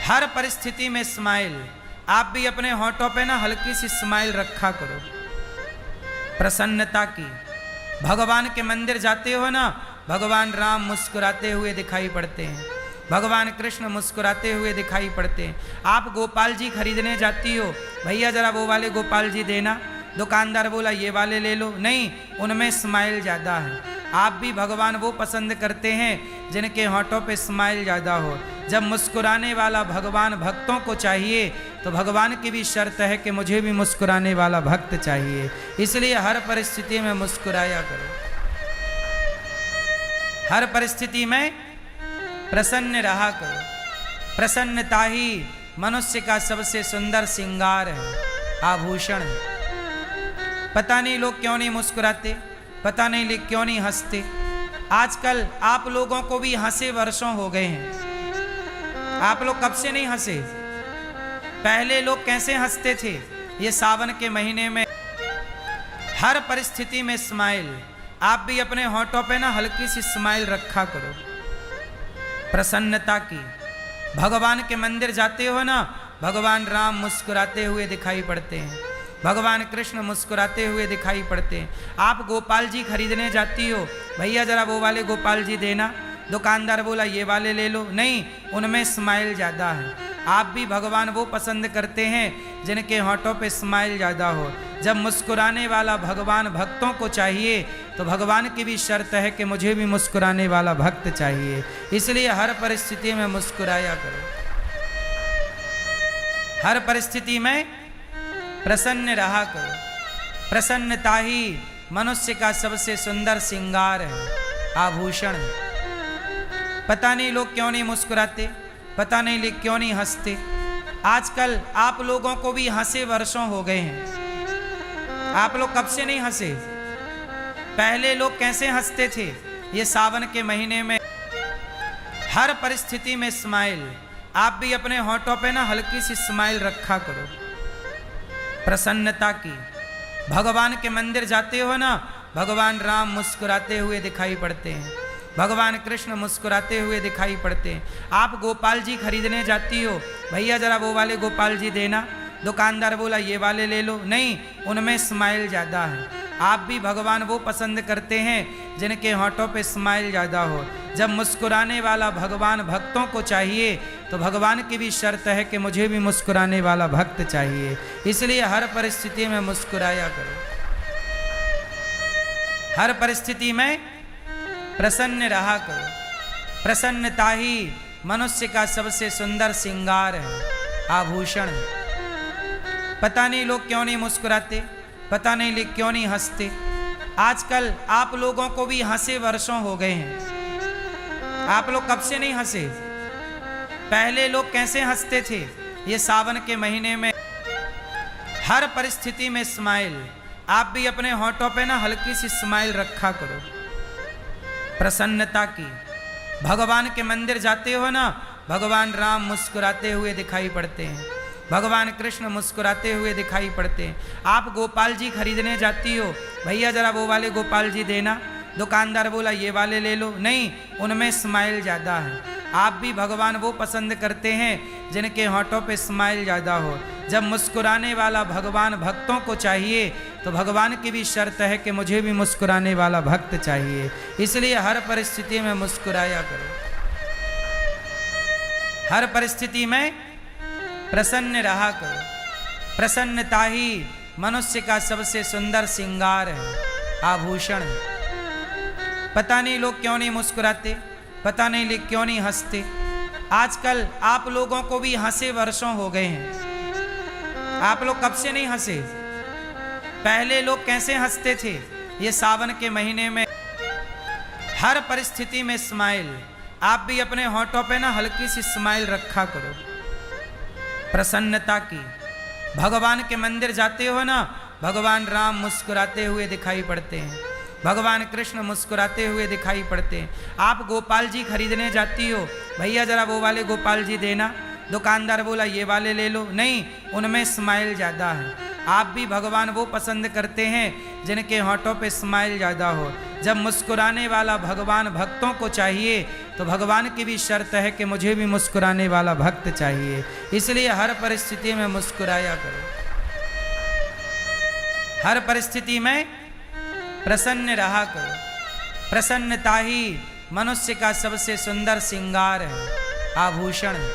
हर परिस्थिति में स्माइल। आप भी अपने होठों पे ना हल्की सी स्माइल रखा करो, प्रसन्नता की। भगवान के मंदिर जाते हो ना, भगवान राम मुस्कुराते हुए दिखाई पड़ते हैं, भगवान कृष्ण मुस्कुराते हुए दिखाई पड़ते हैं। आप गोपाल जी खरीदने जाती हो, भैया जरा वो वाले गोपाल जी देना, दुकानदार बोला ये वाले ले लो, नहीं, उनमें स्माइल ज़्यादा है। आप भी भगवान वो पसंद करते हैं जिनके होठों पे स्माइल ज़्यादा हो। जब मुस्कुराने वाला भगवान भक्तों को चाहिए तो भगवान की भी शर्त है कि मुझे भी मुस्कुराने वाला भक्त चाहिए। इसलिए हर परिस्थिति में मुस्कुराया करो, हर परिस्थिति में प्रसन्न रहा करो। प्रसन्नता ही मनुष्य का सबसे सुंदर श्रृंगार है, आभूषण है। पता नहीं लोग क्यों नहीं मुस्कुराते, पता नहीं लोग क्यों नहीं हंसते। आजकल आप लोगों को भी हंसे वर्षों हो गए हैं। आप लोग कब से नहीं हंसे? पहले लोग कैसे हंसते थे? ये सावन के महीने में हर परिस्थिति में स्माइल। आप भी अपने होठों पे ना हल्की सी स्माइल रखा करो, प्रसन्नता की। भगवान के मंदिर जाते हो ना, भगवान राम मुस्कुराते हुए दिखाई पड़ते हैं, भगवान कृष्ण मुस्कुराते हुए दिखाई पड़ते हैं। आप गोपाल जी खरीदने जाती हो, भैया जरा वो वाले गोपाल जी देना, दुकानदार बोला ये वाले ले लो, नहीं, उनमें स्माइल ज़्यादा है। आप भी भगवान वो पसंद करते हैं जिनके होठों पे स्माइल ज़्यादा हो। जब मुस्कुराने वाला भगवान भक्तों को चाहिए तो भगवान की भी शर्त है कि मुझे भी मुस्कुराने वाला भक्त चाहिए। इसलिए हर परिस्थिति में मुस्कुराया करो, हर परिस्थिति में प्रसन्न रहा करो। प्रसन्नता ही मनुष्य का सबसे सुंदर श्रृंगार है, आभूषण है। पता नहीं लोग क्यों नहीं मुस्कुराते, पता नहीं लोग क्यों नहीं हंसते। आजकल आप लोगों को भी हंसे वर्षों हो गए हैं। आप लोग कब से नहीं हंसे? पहले लोग कैसे हंसते थे? ये सावन के महीने में हर परिस्थिति में स्माइल। आप भी अपने होठों पे ना हल्की सी स्माइल रखा करो, प्रसन्नता की। भगवान के मंदिर जाते हो ना, भगवान राम मुस्कुराते हुए दिखाई पड़ते हैं, भगवान कृष्ण मुस्कुराते हुए दिखाई पड़ते हैं। आप गोपाल जी खरीदने जाती हो, भैया जरा वो वाले गोपाल जी देना, दुकानदार बोला ये वाले ले लो, नहीं, उनमें स्माइल ज़्यादा है। आप भी भगवान वो पसंद करते हैं जिनके होठों पे स्माइल ज़्यादा हो। जब मुस्कुराने वाला भगवान भक्तों को चाहिए तो भगवान की भी शर्त है कि मुझे भी मुस्कुराने वाला भक्त चाहिए। इसलिए हर परिस्थिति में मुस्कुराया करो, हर परिस्थिति में प्रसन्न रहा करो। प्रसन्नता ही मनुष्य का सबसे सुंदर श्रृंगार है, आभूषण है। पता नहीं लोग क्यों नहीं मुस्कुराते, पता नहीं लोग क्यों नहीं हंसते। आजकल आप लोगों को भी हंसे वर्षों हो गए हैं। आप लोग कब से नहीं हंसे? पहले लोग कैसे हंसते थे? ये सावन के महीने में हर परिस्थिति में स्माइल। आप भी अपने होठों पे ना हल्की सी स्माइल रखा करो, प्रसन्नता की। भगवान के मंदिर जाते हो ना, भगवान राम मुस्कुराते हुए दिखाई पड़ते हैं, भगवान कृष्ण मुस्कुराते हुए दिखाई पड़ते हैं। आप गोपाल जी खरीदने जाती हो, भैया जरा वो वाले गोपाल जी देना, दुकानदार बोला ये वाले ले लो, नहीं, उनमें स्माइल ज़्यादा है। आप भी भगवान वो पसंद करते हैं जिनके होठों पे स्माइल ज़्यादा हो। जब मुस्कुराने वाला भगवान भक्तों को चाहिए तो भगवान की भी शर्त है कि मुझे भी मुस्कुराने वाला भक्त चाहिए। इसलिए हर परिस्थिति में मुस्कुराया करो, हर परिस्थिति में प्रसन्न रहा करो। प्रसन्नता ही मनुष्य का सबसे सुंदर श्रृंगार है, आभूषण है। पता नहीं लोग क्यों नहीं मुस्कुराते, पता नहीं लोग क्यों नहीं हंसते। आजकल आप लोगों को भी हंसे वर्षों हो गए हैं। आप लोग कब से नहीं हंसे? पहले लोग कैसे हंसते थे? ये सावन के महीने में हर परिस्थिति में स्माइल। आप भी अपने होठों पे ना हल्की सी स्माइल रखा करो, प्रसन्नता की। भगवान के मंदिर जाते हो ना, भगवान राम मुस्कुराते हुए दिखाई पड़ते हैं, भगवान कृष्ण मुस्कुराते हुए दिखाई पड़ते हैं। आप गोपाल जी खरीदने जाती हो, भैया जरा वो वाले गोपाल जी देना, दुकानदार बोला ये वाले ले लो, नहीं, उनमें स्माइल ज़्यादा है। आप भी भगवान वो पसंद करते हैं जिनके होठों पे स्माइल ज़्यादा हो। जब मुस्कुराने वाला भगवान भक्तों को चाहिए तो भगवान की भी शर्त है कि मुझे भी मुस्कुराने वाला भक्त चाहिए। इसलिए हर परिस्थिति में मुस्कुराया करो, हर परिस्थिति में प्रसन्न रहा करो। प्रसन्नता ही मनुष्य का सबसे सुंदर श्रृंगार है, आभूषण है।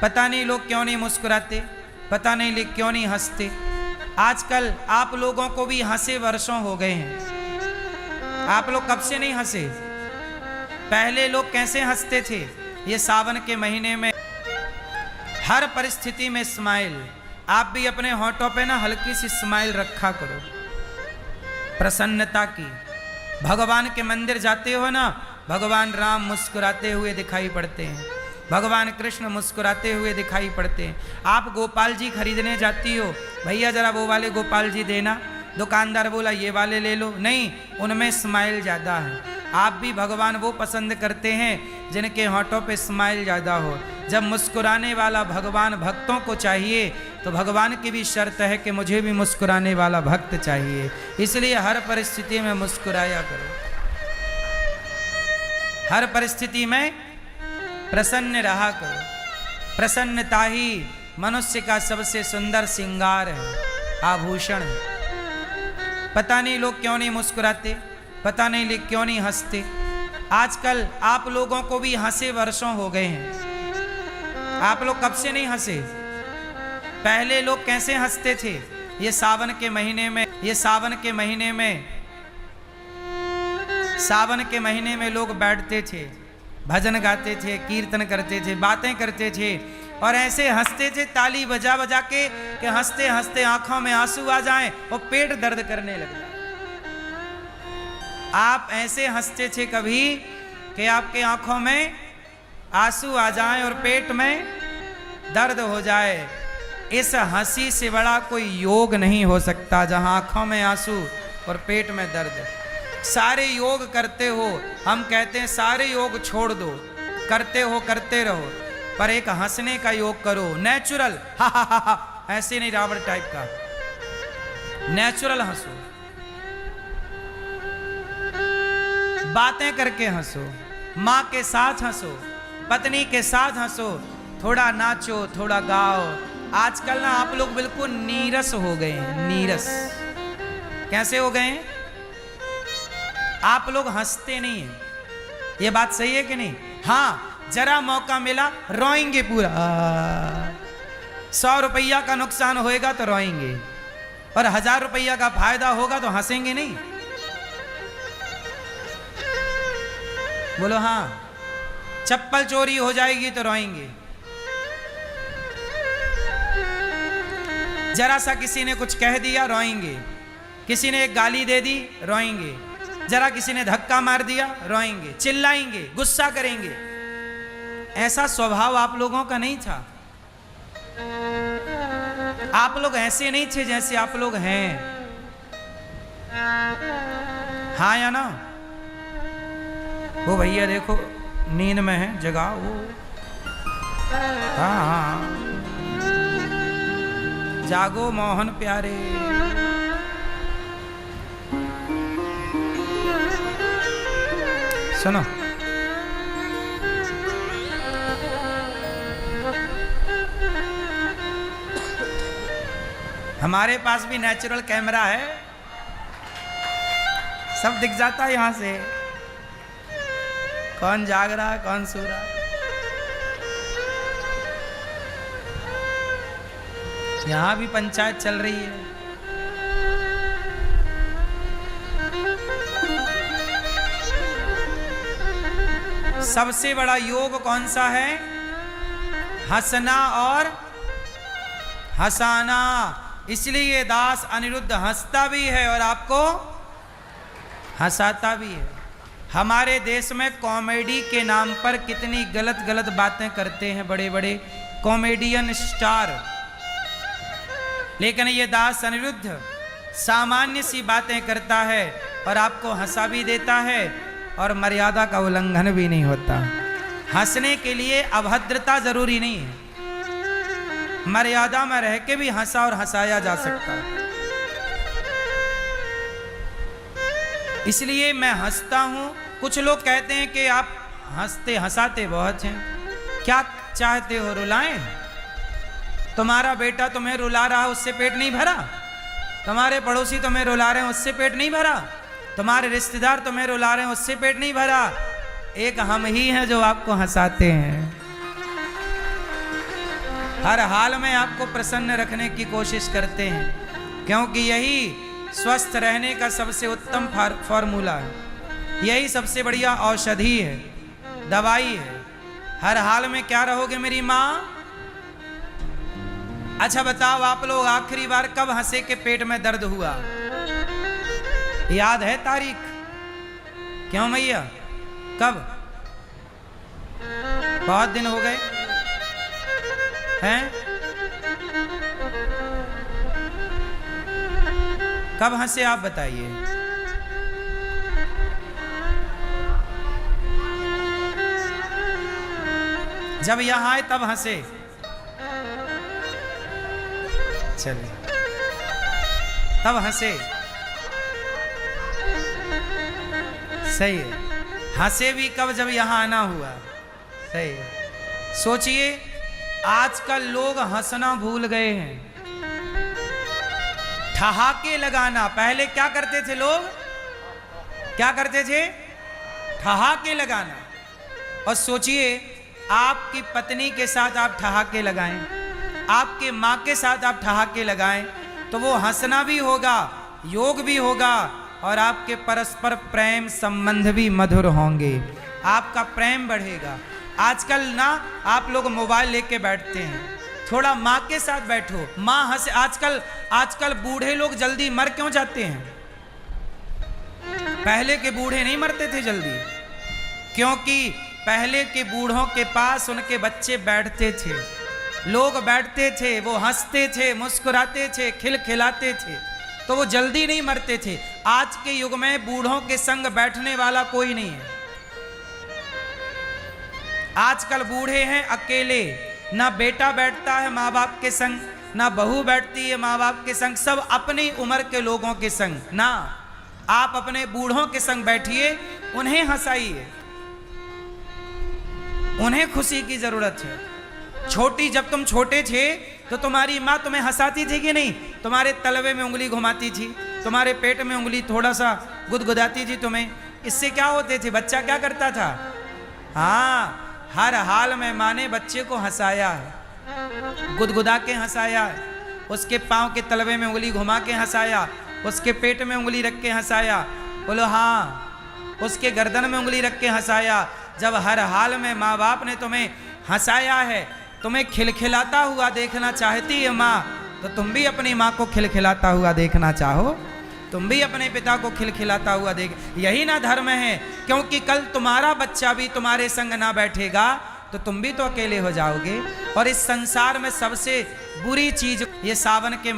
पता नहीं लोग क्यों नहीं मुस्कुराते, पता नहीं लोग क्यों नहीं हंसते। आजकल आप लोगों को भी हंसे वर्षों हो गए हैं। आप लोग कब से नहीं हंसे? पहले लोग कैसे हंसते थे? ये सावन के महीने में हर परिस्थिति में स्माइल। आप भी अपने होठों पे ना हल्की सी स्माइल रखा करो, प्रसन्नता की। भगवान के मंदिर जाते हो ना, भगवान राम मुस्कुराते हुए दिखाई पड़ते हैं, भगवान कृष्ण मुस्कुराते हुए दिखाई पड़ते हैं। आप गोपाल जी खरीदने जाती हो, भैया जरा वो वाले गोपाल जी देना, दुकानदार बोला ये वाले ले लो, नहीं, उनमें स्माइल ज़्यादा है। आप भी भगवान वो पसंद करते हैं जिनके होठों पे स्माइल ज़्यादा हो। जब मुस्कुराने वाला भगवान भक्तों को चाहिए तो भगवान की भी शर्त है कि मुझे भी मुस्कुराने वाला भक्त चाहिए। इसलिए हर परिस्थिति में मुस्कुराया करो, हर परिस्थिति में प्रसन्न रहा करो। प्रसन्नता ही मनुष्य का सबसे सुंदर श्रृंगार है, आभूषण है। पता नहीं लोग क्यों नहीं मुस्कुराते, पता नहीं लोग क्यों नहीं हंसते। आजकल आप लोगों को भी हंसे वर्षों हो गए हैं। आप लोग कब से नहीं हंसे? पहले लोग कैसे हंसते थे? ये सावन के महीने में, ये सावन के महीने में, सावन के महीने में लोग बैठते थे, भजन गाते थे, कीर्तन करते थे, बातें करते थे और ऐसे हंसते थे ताली बजा बजा के कि हंसते हंसते आंखों में आंसू आ जाएं और पेट दर्द करने लग जाए। आप ऐसे हंसते थे कभी कि आपके आंखों में आंसू आ जाएं और पेट में दर्द हो जाए। इस हंसी से बड़ा कोई योग नहीं हो सकता जहां आंखों में आंसू और पेट में दर्द। सारे योग करते हो, हम कहते हैं सारे योग छोड़ दो, करते हो करते रहो, पर एक हंसने का योग करो, नेचुरल, हा हा हा हा, ऐसे नहीं रावण टाइप का, नेचुरल हंसो, बातें करके हंसो, माँ के साथ हंसो, पत्नी के साथ हंसो, थोड़ा नाचो, थोड़ा गाओ। आजकल ना आप लोग बिल्कुल नीरस हो गए हैं, नीरस। कैसे हो गए हैं? आप लोग हंसते नहीं हैं। ये बात सही है कि नहीं? हाँ, जरा मौका मिला रोएंगे पूरा। 100 रुपया का नुकसान होएगा तो रोएंगे और 1000 रुपया का फायदा होगा तो हंसेंगे नहीं। बोलो हाँ। चप्पल चोरी हो जाएगी तो रोएंगे, जरा सा किसी ने कुछ कह दिया रोएंगे, किसी ने एक गाली दे दी रोएंगे, जरा किसी ने धक्का मार दिया रोएंगे, चिल्लाएंगे, गुस्सा करेंगे। ऐसा स्वभाव आप लोगों का नहीं था। आप लोग ऐसे नहीं थे जैसे आप लोग हैं। हाँ या ना? वो भैया देखो नींद में है, जगाओ वो। हाँ हाँ, जागो मोहन प्यारे। सुनो, हमारे पास भी नेचुरल कैमरा है, सब दिख जाता है यहां से, कौन जाग रहा है कौन सो रहा है। यहां भी पंचायत चल रही है। सबसे बड़ा योग कौन सा है? हंसना और हंसाना। इसलिए दास अनिरुद्ध हंसता भी है और आपको हंसाता भी है। हमारे देश में कॉमेडी के नाम पर कितनी गलत गलत बातें करते हैं बड़े बड़े कॉमेडियन स्टार, लेकिन ये दास अनिरुद्ध सामान्य सी बातें करता है और आपको हंसा भी देता है और मर्यादा का उल्लंघन भी नहीं होता। हंसने के लिए अभद्रता जरूरी नहीं है, मर्यादा में रह के भी हंसा और हंसाया जा सकता है। इसलिए मैं हंसता हूं। कुछ लोग कहते हैं कि आप हंसते हंसाते बहुत हैं, क्या चाहते हो, रुलाएं? तुम्हारा बेटा तुम्हें रुला रहा, उससे पेट नहीं भरा? तुम्हारे पड़ोसी तुम्हें रुला रहे हैं, उससे पेट नहीं भरा? तुम्हारे रिश्तेदार तुम्हें रुला रहे हैं, उससे पेट नहीं भरा? एक हम ही हैं जो आपको हंसाते हैं। हर हाल में आपको प्रसन्न रखने की कोशिश करते हैं, क्योंकि यही स्वस्थ रहने का सबसे उत्तम फॉर्मूला है, यही सबसे बढ़िया औषधि है, दवाई है। हर हाल में क्या रहोगे मेरी माँ? अच्छा बताओ, आप लोग आखिरी बार कब हंसे के पेट में दर्द हुआ? याद है तारीख? क्यों मैया, कब? बहुत दिन हो गए हैं? कब हंसे आप बताइए? जब यहां आए तब हंसे? चलिए, तब हंसे, सही है। हंसे भी कब? जब यहां आना हुआ, सही है। सोचिए, आजकल लोग हंसना भूल गए हैं, ठहाके लगाना। पहले क्या करते थे लोग? क्या करते थे? ठहाके लगाना। और सोचिए, आपकी पत्नी के साथ आप ठहाके लगाएं, आपके माँ के साथ आप ठहाके लगाएं, तो वो हंसना भी होगा, योग भी होगा, और आपके परस्पर प्रेम संबंध भी मधुर होंगे, आपका प्रेम बढ़ेगा। आजकल ना आप लोग मोबाइल लेके बैठते हैं, थोड़ा माँ के साथ बैठो, माँ हंसे। आजकल बूढ़े लोग जल्दी मर क्यों जाते हैं? पहले के बूढ़े नहीं मरते थे जल्दी, क्योंकि पहले के बूढ़ों के पास उनके बच्चे बैठते थे, लोग बैठते थे, वो हंसते थे, मुस्कुराते थे, खिलखिलाते थे, तो वो जल्दी नहीं मरते थे। आज के युग में बूढ़ों के संग बैठने वाला कोई नहीं है। आजकल बूढ़े हैं अकेले, ना बेटा बैठता है माँ बाप के संग, ना बहू बैठती है माँ बाप के संग, सब अपनी उम्र के लोगों के संग। ना, आप अपने बूढ़ों के संग बैठिए, उन्हें हंसाइए, उन्हें खुशी की जरूरत है। जब तुम छोटे थे तो तुम्हारी माँ तुम्हें हंसाती थी कि नहीं? तुम्हारे तलवे में उंगली घुमाती थी, तुम्हारे पेट में उंगली थोड़ा सा गुदगुदाती थी तुम्हें। इससे क्या होते थे? बच्चा क्या करता था? हाँ, हर हाल में माँ ने बच्चे को हंसाया है, गुदगुदा के हंसाया है, उसके पाँव के तलवे में उंगली घुमा के हंसाया, उसके पेट में उंगली रख के हंसाया, बोलो हाँ, उसके गर्दन में उंगली रख के हंसाया। जब हर हाल में माँ बाप ने तुम्हें हंसाया है, तुम्हें खिलखिलाता हुआ देखना चाहती है माँ, तो तुम भी अपनी माँ को खिलखिलाता हुआ देखना चाहो, तुम भी अपने पिता को खिलखिलाता हुआ देख। यही ना धर्म है, क्योंकि कल तुम्हारा बच्चा भी तुम्हारे संग ना बैठेगा तो तुम भी तो अकेले हो जाओगे। और इस संसार में सबसे बुरी चीज ये सावन के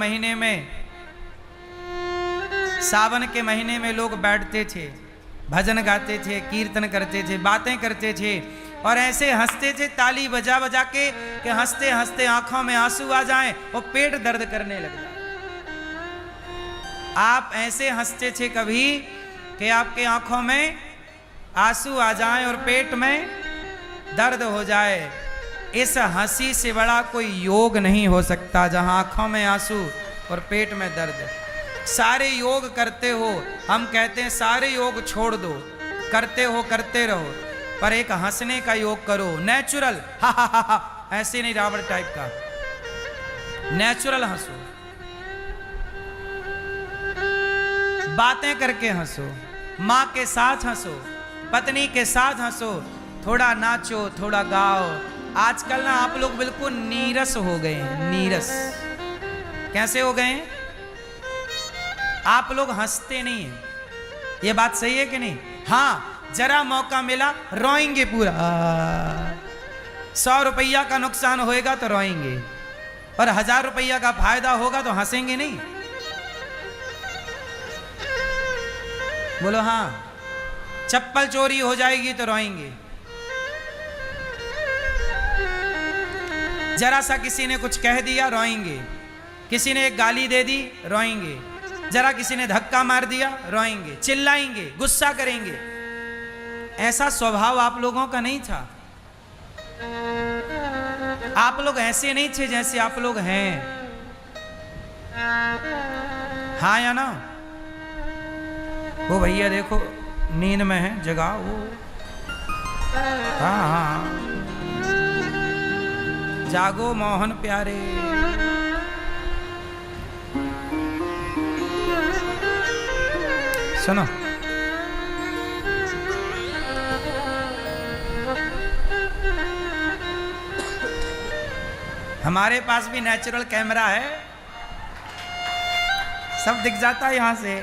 महीने में लोग बैठते थे, भजन गाते थे, कीर्तन करते थे, बातें करते थे, और ऐसे हंसते थे ताली बजा बजा के कि हंसते हंसते आंखों में आंसू आ जाएं और पेट दर्द करने लग जाए। आप ऐसे हंसते थे कभी कि आपके आंखों में आंसू आ जाएं और पेट में दर्द हो जाए? इस हंसी से बड़ा कोई योग नहीं हो सकता, जहां आंखों में आंसू और पेट में दर्द। सारे योग करते हो, हम कहते हैं सारे योग छोड़ दो, करते रहो, पर एक हंसने का योग करो, नेचुरल, हा हा हा हा, ऐसे नहीं रावण टाइप का, नेचुरल हंसो, बातें करके हंसो, माँ के साथ हंसो, पत्नी के साथ हंसो, थोड़ा नाचो, थोड़ा गाओ। आजकल ना आप लोग बिल्कुल नीरस हो गए हैं, नीरस। कैसे हो गए हैं? आप लोग हंसते नहीं हैं, ये बात सही है कि नहीं? हाँ, जरा मौका मिला रोएंगे पूरा, 100 रुपया का नुकसान होएगा तो रोएंगे, और 1000 रुपया का फायदा होगा तो हंसेंगे नहीं। बोलो हाँ। चप्पल चोरी हो जाएगी तो रोएंगे, जरा सा किसी ने कुछ कह दिया रोएंगे, किसी ने एक गाली दे दी रोएंगे, जरा किसी ने धक्का मार दिया रोएंगे, चिल्लाएंगे, गुस्सा करेंगे। ऐसा स्वभाव आप लोगों का नहीं था। आप लोग ऐसे नहीं थे जैसे आप लोग हैं। हाँ या ना? वो भैया देखो नींद में है, जगाओ वो। हाँ हाँ, जागो मोहन प्यारे। सुनो, हमारे पास भी नेचुरल कैमरा है, सब दिख जाता है यहां से,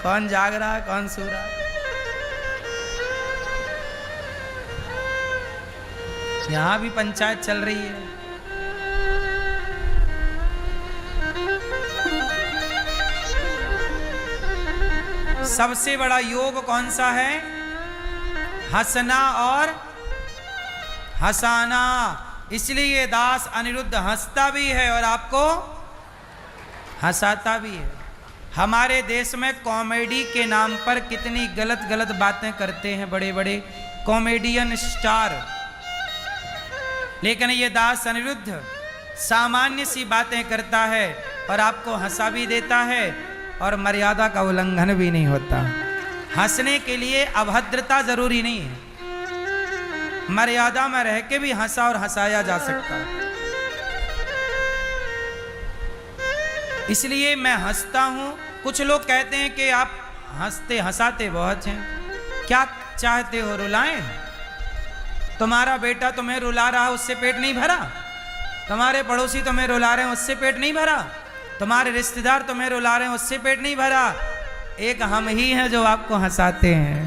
कौन जाग रहा है कौन सो रहा है। यहां भी पंचायत चल रही है। सबसे बड़ा योग कौन सा है? हंसना और हंसाना। इसलिए दास अनिरुद्ध हंसता भी है और आपको हंसाता भी है। हमारे देश में कॉमेडी के नाम पर कितनी गलत गलत बातें करते हैं बड़े बड़े कॉमेडियन स्टार, लेकिन ये दास अनिरुद्ध सामान्य सी बातें करता है और आपको हंसा भी देता है और मर्यादा का उल्लंघन भी नहीं होता। हंसने के लिए अभद्रता जरूरी नहीं है, मर्यादा में रह के भी हंसा और हंसाया जा सकता है। इसलिए मैं हंसता हूं। कुछ लोग कहते हैं कि आप हंसते हंसाते बहुत हैं, क्या चाहते हो रुलाएं? तुम्हारा बेटा तुम्हें रुला रहा है, उससे पेट नहीं भरा? तुम्हारे पड़ोसी तुम्हें रुला रहे हैं, उससे पेट नहीं भरा? तुम्हारे रिश्तेदार तुम्हें रुला रहे हैं, उससे पेट नहीं भरा? एक हम ही हैं जो आपको हंसाते हैं।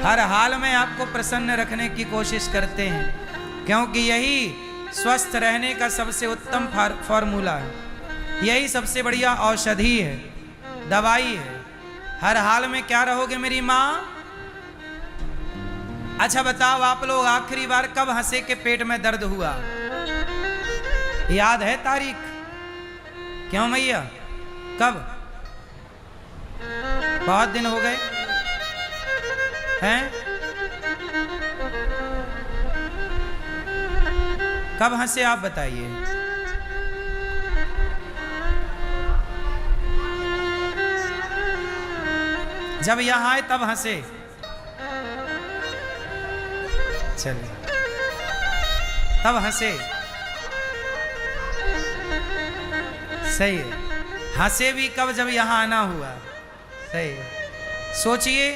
हर हाल में आपको प्रसन्न रखने की कोशिश करते हैं, क्योंकि यही स्वस्थ रहने का सबसे उत्तम फॉर्मूला है, यही सबसे बढ़िया औषधि है, दवाई है। हर हाल में क्या रहोगे मेरी माँ? अच्छा बताओ, आप लोग आखिरी बार कब हंसे के पेट में दर्द हुआ? याद है तारीख? क्यों मैया, कब? बहुत दिन हो गए हैं? कब हंसे आप बताइए? जब यहां आए तब हंसे? चलिए, तब हंसे, सही है। हंसे भी कब? जब यहां आना हुआ, सही है। सोचिए,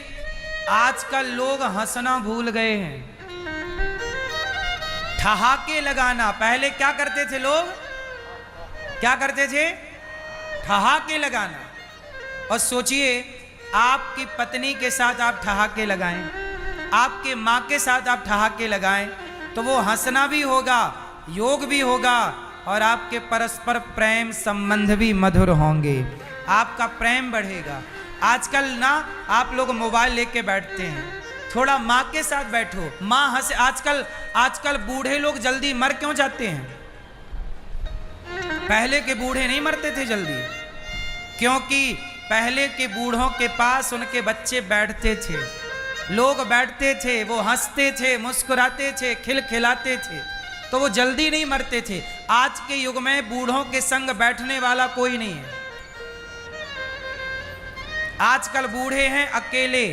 आजकल लोग हंसना भूल गए हैं, ठहाके लगाना। पहले क्या करते थे लोग? क्या करते थे? ठहाके लगाना। और सोचिए, आपकी पत्नी के साथ आप ठहाके लगाएं, आपके माँ के साथ आप ठहाके लगाएं, तो वो हंसना भी होगा, योग भी होगा और आपके परस्पर प्रेम संबंध भी मधुर होंगे, आपका प्रेम बढ़ेगा। आजकल ना आप लोग मोबाइल लेके बैठते हैं, थोड़ा माँ के साथ बैठो, माँ हंसे। आजकल बूढ़े लोग जल्दी मर क्यों जाते हैं? पहले के बूढ़े नहीं मरते थे जल्दी, क्योंकि पहले के बूढ़ों के पास उनके बच्चे बैठते थे, लोग बैठते थे, वो हंसते थे, मुस्कुराते थे, खिलखिलाते थे, तो वो जल्दी नहीं मरते थे। आज के युग में बूढ़ों के संग बैठने वाला कोई नहीं है। आजकल बूढ़े हैं अकेले,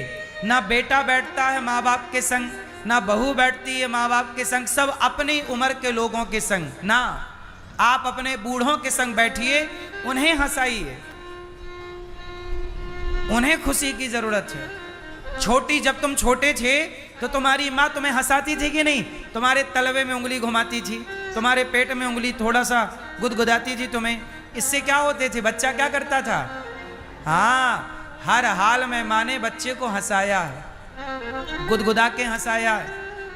ना बेटा बैठता है माँ बाप के संग, ना बहू बैठती है माँ बाप के संग, सब अपनी उम्र के लोगों के संग। ना, आप अपने बूढ़ों के संग बैठिए, उन्हें हंसाइए, उन्हें खुशी की जरूरत है। जब तुम छोटे थे तो तुम्हारी माँ तुम्हें हंसाती थी कि नहीं? तुम्हारे तलवे में उंगली घुमाती थी, तुम्हारे पेट में उंगली थोड़ा सा गुदगुदाती थी तुम्हें। इससे क्या होते थे? बच्चा क्या करता था? हाँ, हर हाल में माँ ने बच्चे को हंसाया है, गुदगुदा के हंसाया है,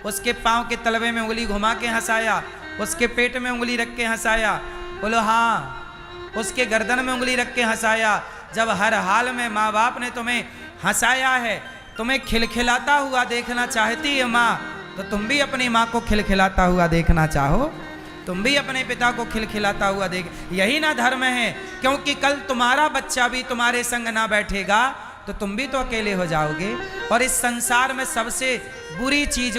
उसके पाँव के तलवे में उंगली घुमा के हंसाया, उसके पेट में उंगली रख के हंसाया, बोलो हाँ, उसके गर्दन में उंगली रख के हंसाया। जब हर हाल में माँ बाप ने तुम्हें हंसाया है, तुम्हें खिलखिलाता हुआ देखना चाहती है माँ, तो तुम भी अपनी माँ को खिलखिलाता हुआ देखना चाहो। तुम भी अपने पिता को खिलखिलाता हुआ देख, यही ना धर्म है। क्योंकि कल तुम्हारा बच्चा भी तुम्हारे संग ना बैठेगा तो तुम भी तो अकेले हो जाओगे। और इस संसार में सबसे बुरी चीज